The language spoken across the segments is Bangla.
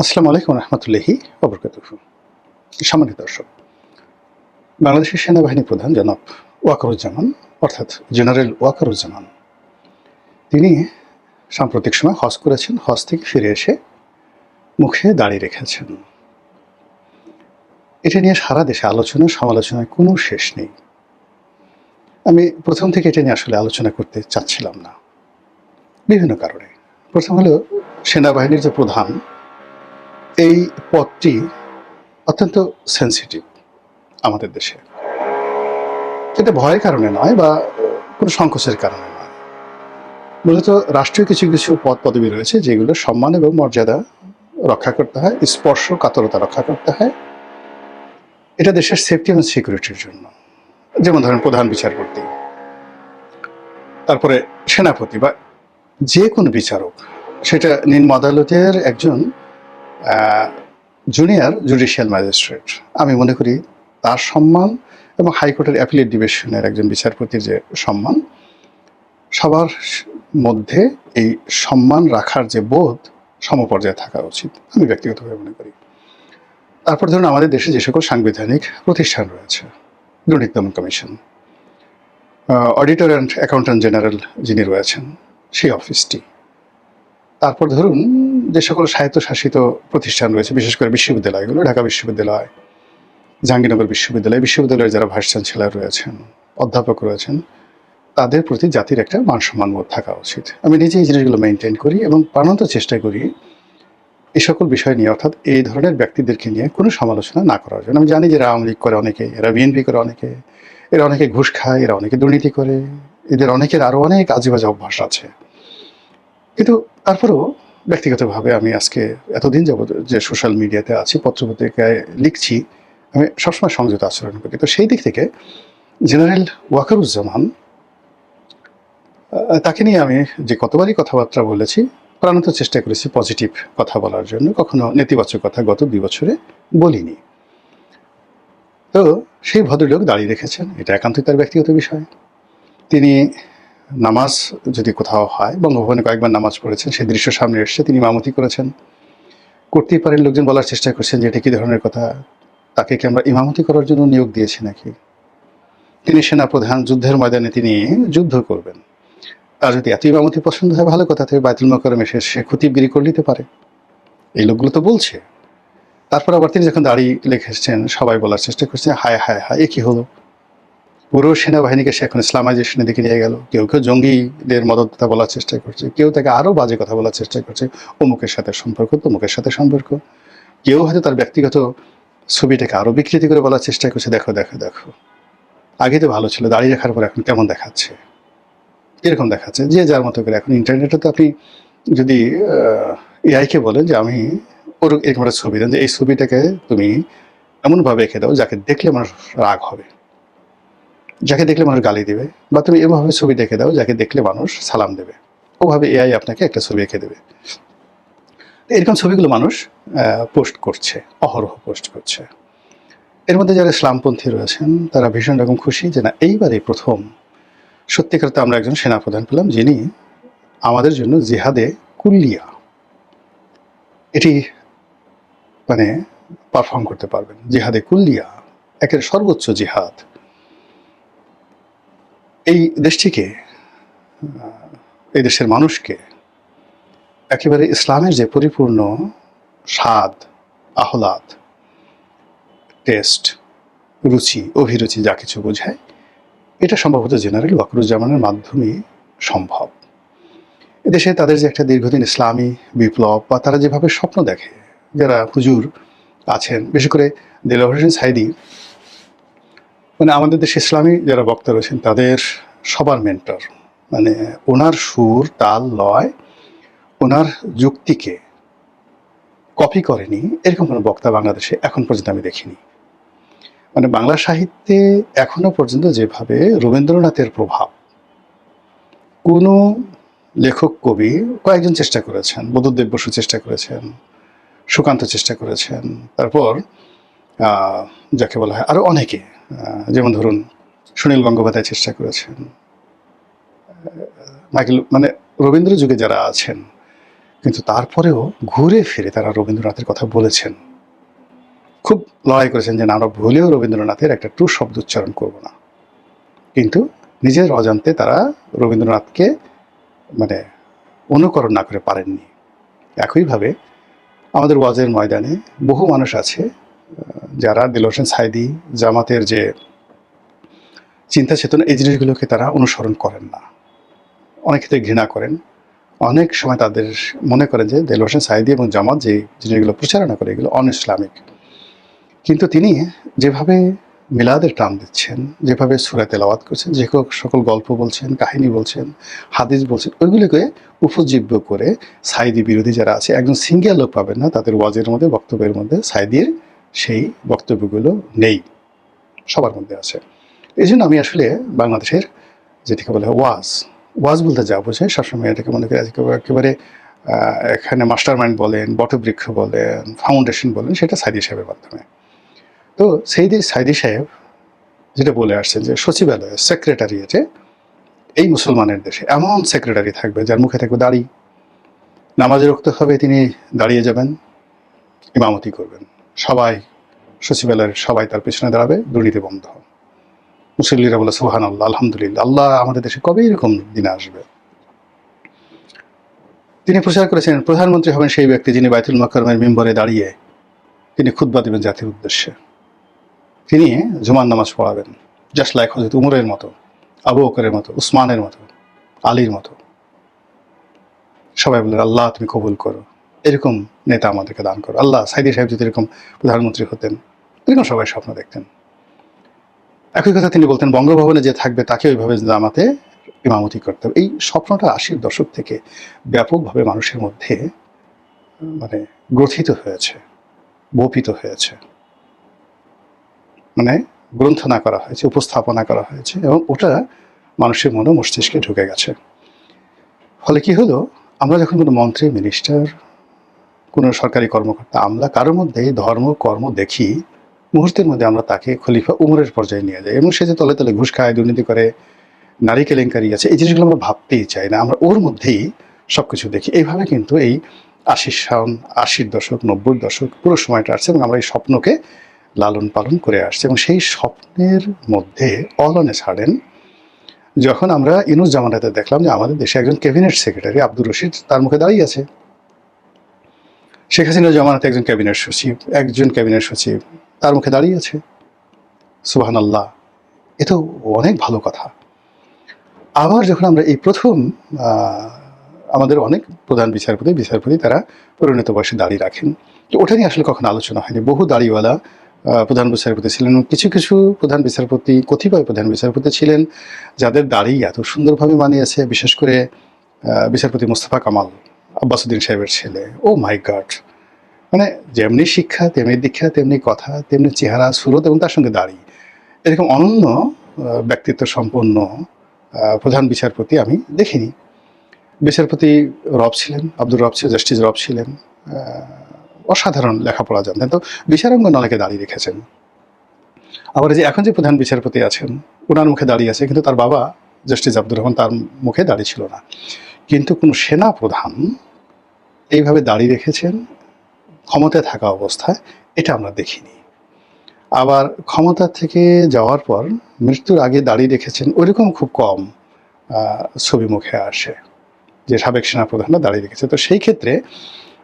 আসসালামু আলাইকুম রহমতুল্লাহি ওবরকাতুহু। সম্মানিত দর্শক, বাংলাদেশের সেনাবাহিনী প্রধান জনাব ওয়াকারুজ্জামান অর্থাৎ জেনারেল ওয়াকারুজ্জামান তিনি সাম্প্রতিক সময় হজ করেছেন। হজ থেকে ফিরে এসে মুখে দাড়ি রেখেছেন। এটা নিয়ে সারা দেশে আলোচনা সমালোচনায় কোনো শেষ নেই। আমি প্রথম থেকে এটা নিয়ে আসলে আলোচনা করতে চাচ্ছিলাম না, বিভিন্ন কারণে। প্রথম হলো, সেনাবাহিনীর যে প্রধান, এই পদটি অত্যন্ত সেন্সিটিভ আমাদের দেশে। এটা ভয়ের কারণে নয় বা কোনো সংকোচের কারণে নয়, মূলত রাষ্ট্রীয় কিছু কিছু পদ পদবি রয়েছে যেগুলো সম্মান এবং মর্যাদা রক্ষা করতে হয়, স্পর্শকাতরতা রক্ষা করতে হয়। এটা দেশের সেফটি এবং সিকিউরিটির জন্য। যেমন ধরেন প্রধান বিচারপতি, তারপরে সেনাপতি বা যে কোনো বিচারক, সেটা নিম্ন আদালতের একজন জুনিয়র জুডিশিয়াল ম্যাজিস্ট্রেট। আমি মনে করি তার সম্মান এবং হাইকোর্টের অ্যাপিলেট ডিভিশনের একজন বিচারপতির যে সম্মান, সবার মধ্যে এই সম্মান রাখার যে বোধ সমপর্যায়ে থাকা উচিত, আমি ব্যক্তিগতভাবে মনে করি। তারপর ধরুন, আমাদের দেশে যে সকল সাংবিধানিক প্রতিষ্ঠান রয়েছে, দুর্নীতি দমন commission, auditor and accountant general যিনি রয়েছেন সেই অফিসটি, তারপর ধরুন যে সকল স্বায়ত্তশাসিত প্রতিষ্ঠান রয়েছে, বিশেষ করে বিশ্ববিদ্যালয়গুলো, ঢাকা বিশ্ববিদ্যালয়, জাহাঙ্গীরনগর বিশ্ববিদ্যালয়ের যারা ভাইস চ্যান্সেলর রয়েছেন, অধ্যাপক রয়েছেন, তাদের প্রতি জাতির একটা মান সম্মানবোধ থাকা উচিত। আমি নিজে এই জিনিসগুলো মেনটেন করি এবং প্রাণান্ত চেষ্টা করি এই সকল বিষয় নিয়ে, অর্থাৎ এই ধরনের ব্যক্তিদেরকে নিয়ে কোনো সমালোচনা না করার জন্য। আমি জানি যে এরা আওয়ামী লীগ করে অনেকে, এরা বিএনপি করে অনেকে, এরা অনেকে ঘুষ খায়, এরা অনেকে দুর্নীতি করে, এদের অনেকের আরও অনেক আজেবাজে অভ্যাস আছে। কিন্তু তারপরেও ব্যক্তিগতভাবে আমি আজকে এতদিন যাবত যে সোশ্যাল মিডিয়াতে আছি, পত্রপত্রিকায় লিখছি, আমি সবসময় সংযত আচরণ করি। তো সেই দিক থেকে জেনারেল ওয়াকারুজ্জামান, তাকে নিয়ে আমি যে কতবারই কথাবার্তা বলেছি, প্রাণান্ত চেষ্টা করেছি পজিটিভ কথা বলার জন্য, কখনো নেতিবাচক কথা গত 2 বছরে বলিনি। তো সেই ভদ্রলোক দাঁড়িয়ে রেখেছেন, এটা একান্তই তার ব্যক্তিগত বিষয়। তিনি নামাজ যদি কোথাও হয়, বঙ্গভবনে কয়েকবার নামাজ পড়েছেন, সেই দৃশ্য সামনে এসছে, তিনি ইমামতি করেছেন। করতেই পারেন লোকজন বলার চেষ্টা করছেন যে এটা কী ধরনের কথা, তাকে কি আমরা ইমামতি করার জন্য নিয়োগ দিয়েছি নাকি? তিনি সেনাপ্রধান, যুদ্ধের ময়দানে তিনি যুদ্ধ করবেন। তার যদি এত ইমামতি পছন্দ হয়, ভালো কথা, থেকে বায়তুল মোকাররমে এসে সে খতিবগিরি করে নিতে পারে। এই লোকগুলো তো বলছে। তারপর আবার তিনি যখন দাড়ি রেখেছেন, সবাই বলার চেষ্টা করছে, হায় হায় হায়, এ কি হলো? পুরো সেনাবাহিনীকে সে এখন ইসলামাইজেশনের দিকে নিয়ে গেল। কেউ কেউ জঙ্গিদের মদতটা বলার চেষ্টা করছে, কেউ তাকে আরও বাজে কথা বলার চেষ্টা করছে, অমুকের সাথে সম্পর্ক, তমুকের সাথে সম্পর্ক। কেউ হয়তো তার ব্যক্তিগত ছবিটাকে আরও বিকৃতি করে বলার চেষ্টা করছে, দেখো দেখো দেখো, আগে তো ভালো ছিল, দাড়ি রাখার পর এখন কেমন দেখাচ্ছে, এরকম দেখাচ্ছে। যে যার মতো করে। এখন ইন্টারনেটে তো আপনি যদি এআইকে বলেন যে আমি ওর এরকম একটা ছবি দেন, যে এই ছবিটাকে তুমি এমনভাবে এঁকে দাও যাকে দেখলে মানুষ রাগ হবে, যাকে দেখলে মানুষ গালি দেবে, বা তুমি এভাবে ছবি দেখে দাও যাকে দেখলে মানুষ সালাম দেবে, ওভাবে এআই আপনাকে একটা ছবি এঁকে দেবে। এরকম ছবিগুলো মানুষ পোস্ট করছে, অহরহ পোস্ট করছে। এর মধ্যে যারা ইসলামপন্থী রয়েছেন তারা ভীষণ রকম খুশি যে না, এইবারে প্রথম সত্যিকার তো আমরা একজন সেনাপ্রধান পেলাম যিনি আমাদের জন্য জিহাদে কুল্লিয়া এটি মানে পারফর্ম করতে পারবেন। জিহাদে কুল্লিয়া, একের সর্বোচ্চ জিহাদ। এই দেশটিকে, এই দেশের মানুষকে একেবারে ইসলামের যে পরিপূর্ণ স্বাদ, আহ্লাদ, টেস্ট, রুচি, অভিরুচি যা কিছু বোঝায়, এটা সম্ভবত জেনারেল ওয়াকারুজ্জামানের মাধ্যমে সম্ভব। এদেশে তাদের যে একটা দীর্ঘদিন ইসলামী বিপ্লব, বা তারা যেভাবে স্বপ্ন দেখে, যারা হুজুর আছেন, বিশেষ করে দেলোয়ার হোসেন সাইদি, মানে আমাদের দেশে ইসলামী যারা বক্তা রয়েছেন তাদের সবার মেন্টর। মানে ওনার সুর, তাল, লয়, ওনার যুক্তিকে কপি করেনি এরকম কোনো বক্তা বাংলাদেশে এখন পর্যন্ত আমি দেখিনি। মানে বাংলা সাহিত্যে এখনো পর্যন্ত যেভাবে রবীন্দ্রনাথের প্রভাব, কোনো লেখক কবি, কয়েকজন চেষ্টা করেছেন, বুদ্ধদেব বসু চেষ্টা করেছেন, সুকান্ত চেষ্টা করেছেন, তারপর যাকে বলা হয় আরও অনেকে, যেমন ধরুন সুনীল গঙ্গোপাধ্যায় চেষ্টা করেছেন, মাইকেল, মানে রবীন্দ্র যুগে যারা আছেন, কিন্তু তারপরেও ঘুরে ফিরে তারা রবীন্দ্রনাথের কথা বলেছেন, খুব লড়াই করেছেন যে না, আমরা ভুলেও রবীন্দ্রনাথের একটা টু শব্দ উচ্চারণ করব না। কিন্তু নিজের অজান্তে তারা রবীন্দ্রনাথকে মানে অনুকরণ না করে পারেননি। একইভাবে আমাদের ওয়াজের ময়দানে বহু মানুষ আছে যারা দেলোয়ার হোসেন সাঈদী, জামাতের যে চিন্তা চেতনা, এই জিনিসগুলোকে তারা অনুসরণ করেন না, অনেক ক্ষেত্রে ঘৃণা করেন। অনেক সময় তাদের মনে করেন যে দেলোয়ার হোসেন সাঈদী এবং জামাত যে জিনিসগুলো প্রচারণা করে এগুলো অন ইসলামিক। কিন্তু তিনি যেভাবে মিলাদের টান দিচ্ছেন, যেভাবে সূরা তেলাওয়াত করছেন, যে সকল গল্প বলছেন, কাহিনী বলছেন, হাদিস বলছেন, ওইগুলোকে উপজীব্য করে সাঈদী বিরোধী যারা আছে, একজন সিঙ্গেল লোক পাবেন না তাদের ওয়াজের মধ্যে, বক্তব্যের মধ্যে সাঈদীর সেই বক্তব্যগুলো নেই, সবার মধ্যে আছে। এই জন্য আমি আসলে বাংলাদেশের যেটাকে বলে ওয়াজ বলতে যা বোঝায় সবসময় এটাকে মনে করি একেবারে এখানে মাস্টার মাইন্ড বলেন, বটবৃক্ষ বলেন, ফাউন্ডেশন বলেন, সেটা সাঈদী সাহেবের মাধ্যমে। তো সাঈদী সাহেব যেটা বলে আসছেন যে সচিবালয়ে, সেক্রেটারিয়েটে এই মুসলমানের দেশে এমন সেক্রেটারি থাকবে যার মুখে থাকবে দাড়ি, নামাজে রক্ত হবে তিনি দাঁড়িয়ে যাবেন, ইমামতি করবেন, সবাই সচিবালয়ের সবাই তার পেছনে দাঁড়াবে, দুর্নীতি বন্ধ। মুসল্লিরা বলে সুবহানাল্লাহ, আলহামদুলিল্লাহ, আল্লাহ আমাদের দেশে কবে এরকম দিন আসবে। তিনি প্রচার করেছেন প্রধানমন্ত্রী হবেন সেই ব্যক্তি যিনি বাইতুল মুকাররমের মিম্বরে দাঁড়িয়ে তিনি খুতবা দেবেন জাতির উদ্দেশ্যে, তিনি জুমার নামাজ পড়াবেন, জাস্ট লাইক হযরত উমরের মতো, আবু বকরের মতো, উসমানের মতো, আলীর মতো। সবাই বলেন আল্লাহ তুমি কবুল করো, এরকম নেতা আমাদেরকে দান করো আল্লাহ। সাঈদী সাহেব যদি এরকম প্রধানমন্ত্রী হতেন, এরকম সবাই স্বপ্ন দেখতেন। একই কথা তিনি বলতেন বঙ্গভবনে যে থাকবে তাকে ওইভাবে জামাতে ইমামতি করতে হবে। এই স্বপ্নটা ৮০-র দশক থেকে ব্যাপকভাবে মানুষের মধ্যে মানে গ্রথিত হয়েছে, বপিত হয়েছে, মানে গ্রন্থনা করা হয়েছে, উপস্থাপনা করা হয়েছে, এবং ওটা মানুষের মনে মস্তিষ্কে ঢুকে গেছে। ফলে কি হলো, আমরা যখন কোনো মন্ত্রী, মিনিস্টার, কোনো সরকারি কর্মকর্তা, আমরা কারোর মধ্যে ধর্ম কর্ম দেখি, মুহূর্তের মধ্যে আমরা তাকে খলিফা উমরের পর্যায়ে নিয়ে যাই, এবং সে যে তলে তলে ঘুষ খায়, দুর্নীতি করে, নারী কেলেঙ্কারি আছে, এই জিনিসগুলো আমরা ভাবতেই চাই না, আমরা ওর মধ্যেই সবকিছু দেখি। এইভাবে কিন্তু এই ৮০-র দশক, ৯০-র দশক পুরো সময়টা আসছে, এবং আমরা এই স্বপ্নকে লালন পালন করে আসছে। এবং সেই স্বপ্নের মধ্যে অলনে ছাড়েন যখন আমরা ইউনূস জামানাতে দেখলাম যে আমাদের দেশে একজন ক্যাবিনেট সেক্রেটারি আব্দুর রশিদ তার মুখে দাঁড়িয়ে আছে, শেখ হাসিনার জামানাতে একজন ক্যাবিনেট সচিব তার মুখে দাঁড়িয়ে আছে। সুবহানাল্লাহ, এ তো অনেক ভালো কথা। আবার যখন আমরা এই প্রথম আমাদের অনেক প্রধান বিচারপতি তারা পরিণত বয়সে দাড়ি রাখেন, তো ওটা নিয়ে আসলে কখনো আলোচনা হয়নি। বহু দাড়িওয়ালা প্রধান বিচারপতি ছিলেন, কিছু কিছু কতিপয় প্রধান বিচারপতি ছিলেন যাদের দাড়ি এত সুন্দরভাবে মানিয়েছে, বিশেষ করে বিচারপতি মোস্তফা কামাল, আব্বাসউদ্দিন সাহেবের ছেলে। ও মাই গড, মানে যেমনি শিক্ষা তেমনি দীক্ষা, তেমনি কথা, তেমনি চেহারা, সুরত, এবং তার সঙ্গে দাড়ি, এরকম অনন্য ব্যক্তিত্ব সম্পন্ন প্রধান বিচারপতি আমি দেখিনি। বিচারপতি আব্দুর রব ছিলেন, জাস্টিস রব ছিলেন, অসাধারণ লেখাপড়া জানতেন। তো বিচারাঙ্গন অনেকে দাঁড়িয়ে রেখেছেন। আবার এই যে এখন যে প্রধান বিচারপতি আছেন, ওনার মুখে দাঁড়িয়ে আছে, কিন্তু তার বাবা জাস্টিস আব্দুর রহমান, তার মুখে দাঁড়িয়ে ছিল না। কিন্তু কোনো সেনা প্রধান এইভাবে দাঁড়িয়ে রেখেছেন ক্ষমতায় থাকা অবস্থায়, এটা আমরা দেখিনি। আবার ক্ষমতা থেকে যাওয়ার পর মৃত্যুর আগে দাঁড়িয়ে রেখেছেন, ওইরকম খুব কম ছবি মুখে আসে যে সাবেক সেনাপ্রধানরা দাঁড়িয়ে রেখেছে। তো সেই ক্ষেত্রে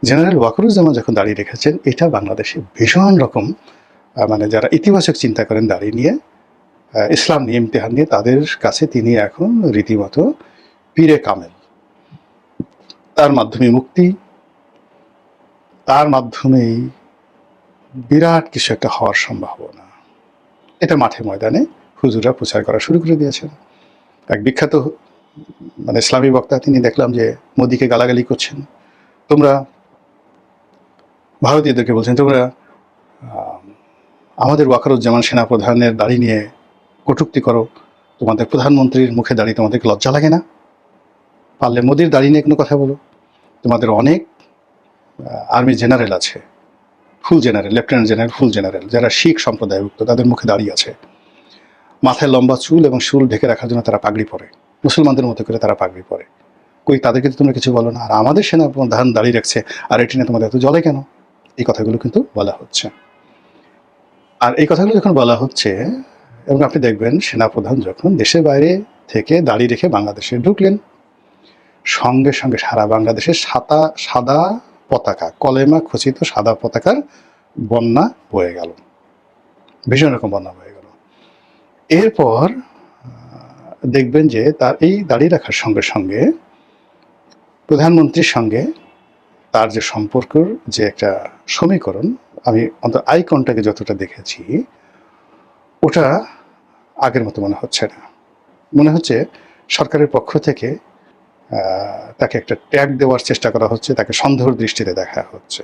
জেনারেল ওয়াকারুজ্জামান যখন দাঁড়িয়ে রেখেছেন, এটা বাংলাদেশে ভীষণ রকম মানে যারা ইতিবাচক চিন্তা করেন দাঁড়িয়ে নিয়ে, ইসলাম নিয়ে, ইমতিহান নিয়ে, তাদের কাছে তিনি এখন রীতিমতো পীরে কামেল। তার মাধ্যমে মুক্তি, তার মাধ্যমেই বিরাট কিছু একটা হওয়ার সম্ভাবনা, এটা মাঠে ময়দানে হুজুরা প্রচার করা শুরু করে দিয়েছেন। এক বিখ্যাত মানে ইসলামী বক্তা, তিনি দেখলাম যে মোদিকে গালাগালি করছেন, তোমরা ভারতীয়দেরকে বলছেন তোমরা আমাদের ওয়াকারুজ্জামান সেনাপ্রধানের দাড়ি নিয়ে কটূক্তি করো, তোমাদের প্রধানমন্ত্রীর মুখে দাঁড়িয়ে তোমাদেরকে লজ্জা লাগে না? পারলে মোদির দাড়ি নিয়ে কোনো কথা বলো। তোমাদের অনেক আর্মি জেনারেল আছে, ফুল জেনারেল, লেফটেন্যান্ট জেনারেল, ফুল জেনারেল, যারা শিখ সম্প্রদায়ভুক্ত, তাদের মুখে দাঁড়িয়ে আছে, মাথায় লম্বা চুল এবং চুল ঢেকে রাখার জন্য তারা পাগড়ি পরে, মুসলমানদের মতো করে তারা পাগড়ি পরে, কই তাদেরকে তো তোমরা কিছু বলো না, আর আমাদের সেনা প্রধান দাঁড়িয়ে রাখছে আর এটি নিয়ে তোমাদের এত জ্বলে কেন? এই কথাগুলো কিন্তু বলা হচ্ছে। আর এই কথাগুলো যখন বলা হচ্ছে, এবং আপনি দেখবেন সেনাপ্রধান যখন দেশের বাইরে থেকে দাঁড়িয়ে রেখে বাংলাদেশে ঢুকলেন, সঙ্গে সঙ্গে সারা বাংলাদেশে সাদা পতাকা, কলেমা খচিত সাদা পতাকার বন্যা বয়ে গেল, ভীষণ রকম বন্যা বয়ে গেল। এরপর দেখবেন যে তার এই দাঁড়িয়ে রাখার সঙ্গে সঙ্গে প্রধানমন্ত্রীর সঙ্গে তার যে সম্পর্কের যে একটা সমীকরণ, আমি অন্তত আই কন্ট্যাক্টে যতটা দেখেছি, ওটা আগের মতো মনে হচ্ছে না। মনে হচ্ছে সরকারের পক্ষ থেকে তাকে একটা ট্যাগ দেওয়ার চেষ্টা করা হচ্ছে, তাকে সন্দেহের দৃষ্টিতে দেখা হচ্ছে।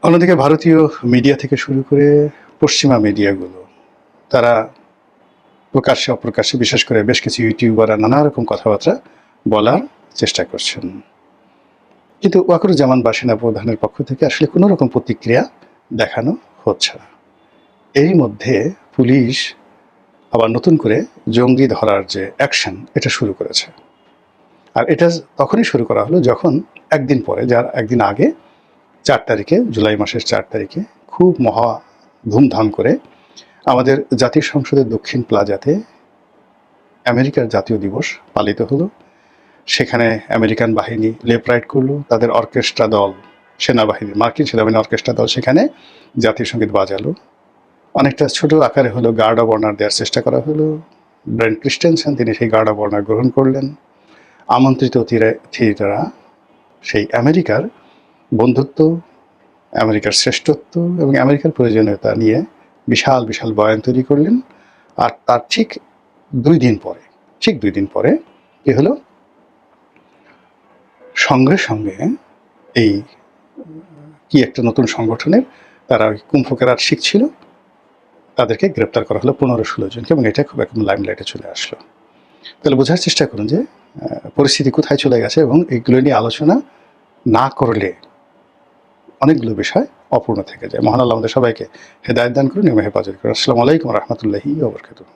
অন্যদিকে ভারতীয় মিডিয়া থেকে শুরু করে পশ্চিমা মিডিয়াগুলো, তারা প্রকাশ্যে অপ্রকাশ্যে, বিশেষ করে বেশ কিছু ইউটিউবাররা নানা রকম কথাবার্তা বলার চেষ্টা করছেন, কিন্তু ওয়াকারুজ্জামান বা সেনাপ্রধানের পক্ষ থেকে আসলে কোনো রকম প্রতিক্রিয়া দেখানো হচ্ছে না। এরই মধ্যে পুলিশ আবার নতুন করে জঙ্গি ধরার যে অ্যাকশন, এটা শুরু করেছে। আর এটা তখনই শুরু করা হলো যখন একদিন পরে, যার একদিন আগে 4 তারিখে, জুলাই মাসের 4 তারিখে খুব মহা ধুমধাম করে আমাদের জাতীয় সংসদের দক্ষিণ প্লাজাতে আমেরিকার জাতীয় দিবস পালিত হলো। সেখানে আমেরিকান বাহিনী লেফট রাইট করলো, তাদের অর্কেস্ট্রা দল, সেনাবাহিনী, মার্কিন সেনাবাহিনী অর্কেস্ট্রা দল সেখানে জাতীয় সঙ্গীত বাজালো। অনেকটা ছোট আকারে হলো গার্ড অব অনার দেওয়ার চেষ্টা করা হলো। ব্রেন্ট ক্রিস্টেনসেন তিনি সেই গার্ড অব অনার গ্রহণ করলেন। আমন্ত্রিত অতিথিরা সেই আমেরিকার বন্ধুত্ব, আমেরিকার শ্রেষ্ঠত্ব এবং আমেরিকার প্রয়োজনীয়তা নিয়ে বিশাল বিশাল বয়ান তৈরি করলেন। আর তার ঠিক 2 দিন পরে কি হলো, সঙ্গে সঙ্গে এই কি একটা নতুন সংগঠনের, তারা ওই কুম্ভ কেরাত শিখছিল, তাদেরকে গ্রেপ্তার করা হলো 15-16 জনকে, এবং এটা খুব একদম লাইমলাইটে চলে আসলো। তাহলে বোঝার চেষ্টা করুন যে পরিস্থিতি কোথায় চলে গেছে, এবং এইগুলো নিয়ে আলোচনা না করলে অনেকগুলো বিষয় অপূর্ণ থেকে যায়। মহান আল্লাহ আমাদের সবাইকে হেদায়েত দান করুন এবং হেফাজত করুন। আসসালামু আলাইকুম ওয়া রাহমাতুল্লাহি ওয়া বারাকাতুহু।